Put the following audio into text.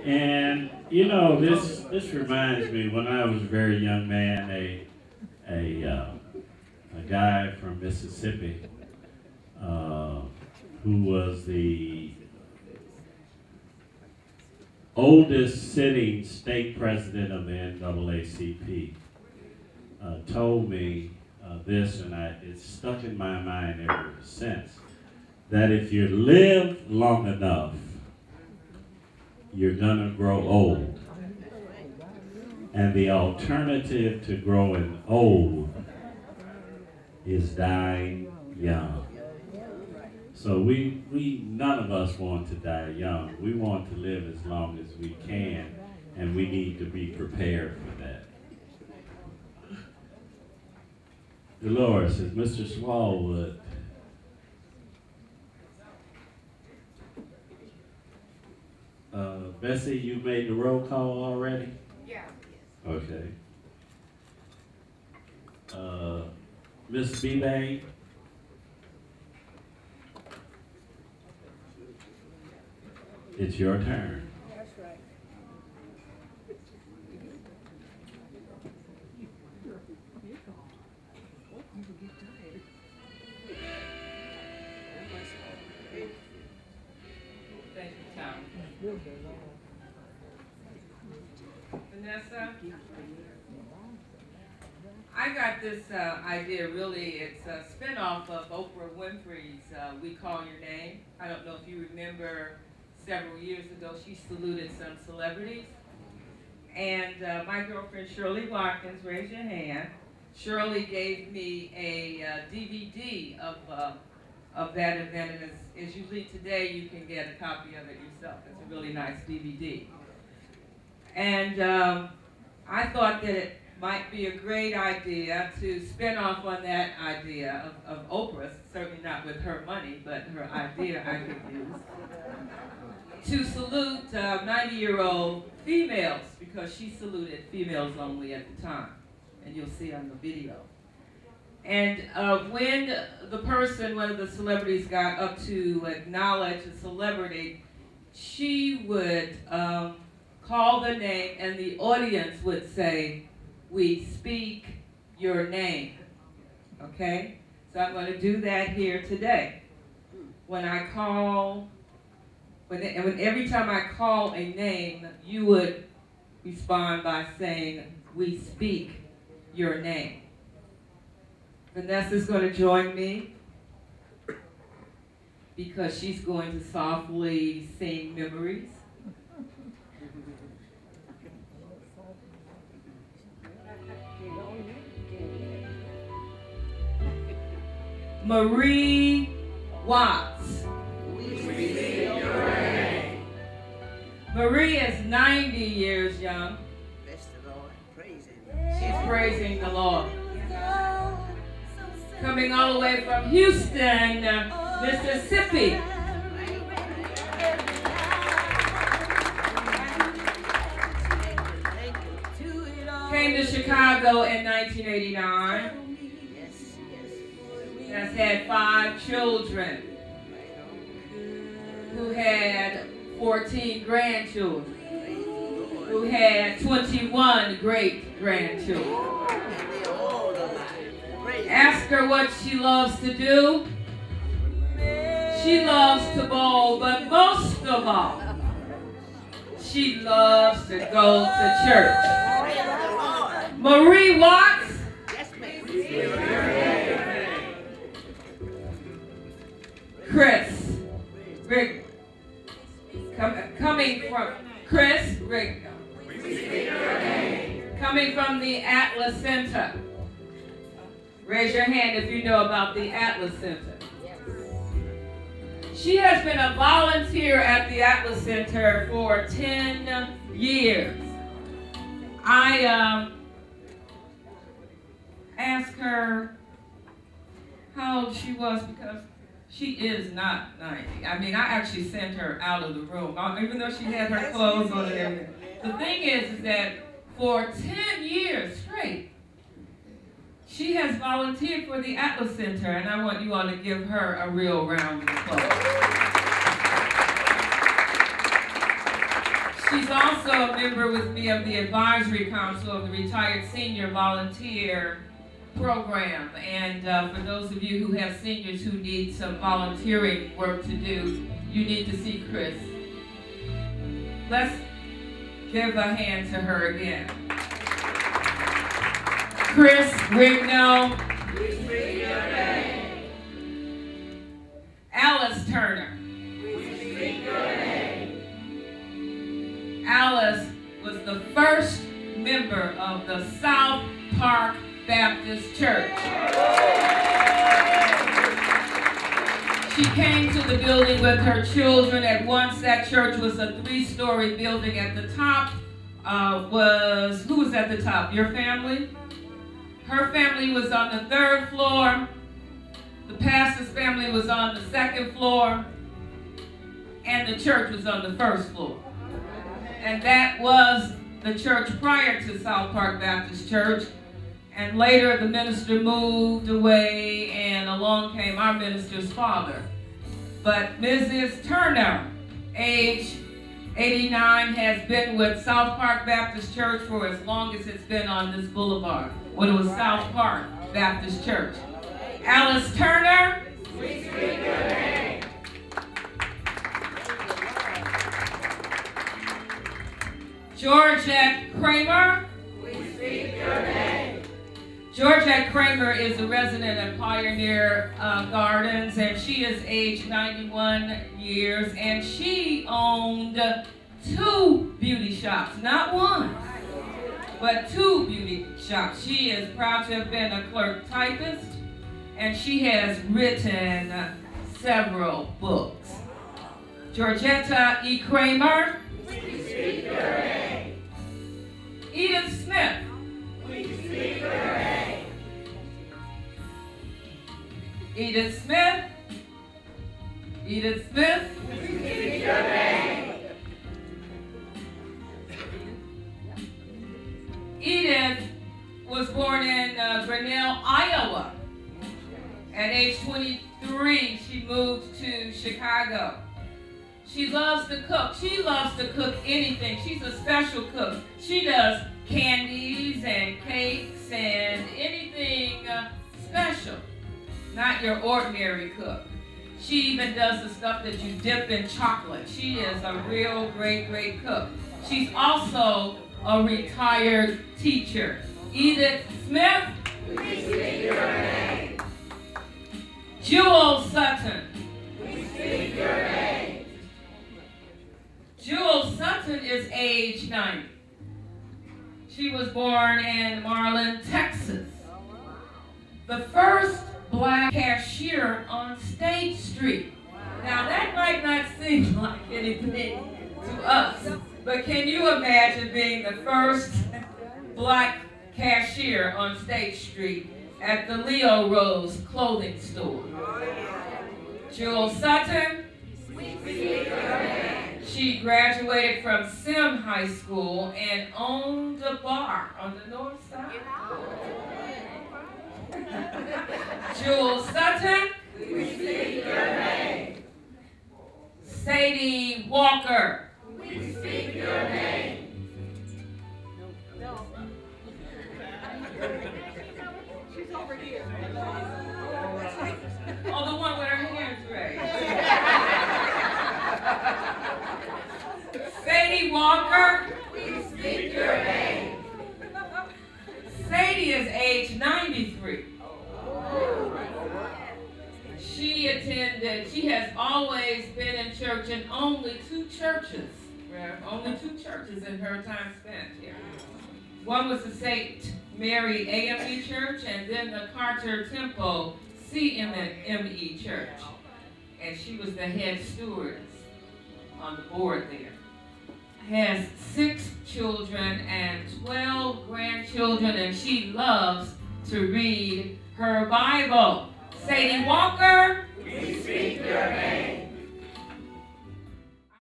And you know, this reminds me when I was a very young man, a guy from Mississippi uh, who was the oldest sitting state president of the NAACP told me this, and it's stuck in my mind ever since, that if you live long enough, you're gonna grow old. And the alternative to growing old is dying young. So we none of us want to die young. We want to live as long as we can, and we need to be prepared for that. Dolores, is Mr. Smallwood? Bessie, you made the roll call already? Yeah. Okay. Ms. B-Bay? It's your turn. That's right. Thank you, Tom. Vanessa, I got this idea, really, it's a spinoff of Oprah Winfrey's We Call Your Name. I don't know if you remember several years ago, she saluted some celebrities. And my girlfriend Shirley Watkins, raise your hand. Shirley gave me a DVD of that event, and as usually today, you can get a copy of it yourself. It's a really nice DVD. And I thought that it might be a great idea to spin off on that idea of Oprah, certainly not with her money, but her idea I could use, to salute 90-year-old females, because she saluted females only at the time, and you'll see on the video. And when the person, one of the celebrities, got up to acknowledge a celebrity, she would call the name, and the audience would say, "We speak your name." Okay? So I'm going to do that here today. When I call, every time I call a name, you would respond by saying, "We speak your name." Vanessa's going to join me because she's going to softly sing memories. Marie Watts. We speak your name. Marie is 90 years young. Bless the Lord. Praise Him. She's praising the Lord. Coming all the way from Houston, Mississippi. Came to Chicago in 1989. Has had 5 children, who had 14 grandchildren, who had 21 great-grandchildren. Ask her what she loves to do. She loves to bowl, but most of all, she loves to go to church. Marie Watts. Chris Rigdon. Coming from Chris Rigdon. Coming from the Atlas Center. Raise your hand if you know about the Atlas Center. She has been a volunteer at the Atlas Center for 10 years. I asked her how old she was, because she is not 90. I mean, I actually sent her out of the room, even though she had her clothes on and everything. The thing is that for 10 years straight, she has volunteered for the Atlas Center, and I want you all to give her a real round of applause. She's also a member with me of the Advisory Council of the Retired Senior Volunteer Program. And for those of you who have seniors who need some volunteering work to do, you need to see Chris. Let's give a hand to her again. Chris Rigno. Alice Turner. Alice was the first member of the South Park Baptist Church. She came to the building with her children. At once, that church was a 3-story building. At the top who was at the top? Your family? Her family was on the 3rd floor. The pastor's family was on the 2nd floor. And the church was on the 1st floor. And that was the church prior to South Park Baptist Church. And later the minister moved away and along came our minister's father. But Mrs. Turner, age 89, has been with South Park Baptist Church for as long as it's been on this boulevard, when it was South Park Baptist Church. Alice Turner. We speak your name. Georgette Kramer. We speak your name. Georgette Kramer is a resident at Pioneer Gardens, and she is age 91 years, and she owned 2 beauty shops, not one, but 2 beauty shops. She is proud to have been a clerk typist, and she has written several books. Georgetta E. Kramer. We speak your name. Edith Smith. We speak your name. Edith Smith. Edith Smith. We speak your name. Edith was born in Grinnell, Iowa. At age 23, she moved to Chicago. She loves to cook. She loves to cook anything. She's a special cook. She does candies and cakes and anything special. Not your ordinary cook. She even does the stuff that you dip in chocolate. She is a real great cook. She's also a retired teacher. Edith Smith. We speak your name. Jewel Sutton. We speak your name. Jewel Sutton is age 90. She was born in Marlin, Texas. The first black cashier on State Street. Now that might not seem like anything to us, but can you imagine being the first black cashier on State Street at the Leo Rose clothing store? Jewel Sutton. She graduated from Sim High School and owned a bar on the north side. Jewel Sutton. We speak your name. Sadie Walker. We speak your name. She's over here. Oh, the one with her hands raised. Sadie Walker. We speak your name. Sadie is age 93. She has always been in church in only 2 churches. Only 2 churches in her time spent here. One was the St. Mary AME Church, and then the Carter Temple CME Church. And she was the head stewardess on the board there. Has 6 children and 12 grandchildren, and she loves to read her Bible. Sadie Walker. We speak your name.